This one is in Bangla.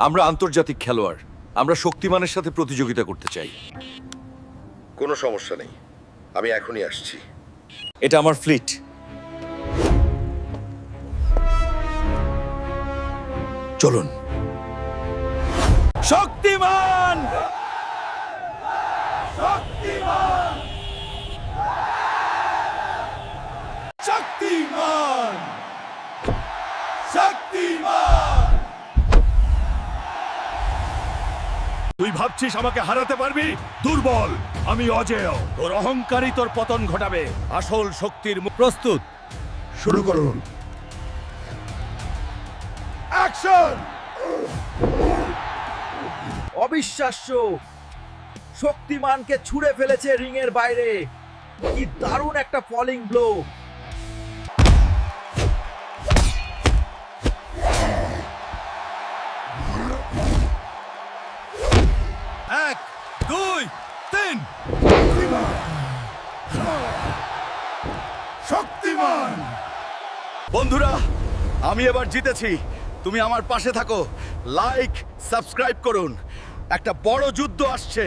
আমরা আন্তর্জাতিক খেলোয়াড়, আমরা শক্তিমানের সাথে প্রতিযোগিতা করতে চাই। কোনো সমস্যা নেই, আমি এখনই আসছি। এটা আমার ফ্লিট। চলুন। শক্তিমান, শক্তিমান, শক্তিমান, শক্তিমান। তুই ভাবছিস আমাকে হারাতে পারবি? দুর্বল, আমি অজেয়। তোর অহংকারই তোর পতন ঘটাবে। আসল শক্তির প্রস্তুত। শুরু করুন। অ্যাকশন! অবিশ্বাস্য! শক্তিমানকে ছুঁড়ে ফেলেছে রিংয়ের বাইরে। কি দারুণ একটা ফলিং ব্লো! এক, দুই, তিন। শক্তিমান! বন্ধুরা, আমি এবার জিতেছি। তুমি আমার পাশে থাকো, লাইক, সাবস্ক্রাইব করুন। একটা বড় যুদ্ধ আসছে।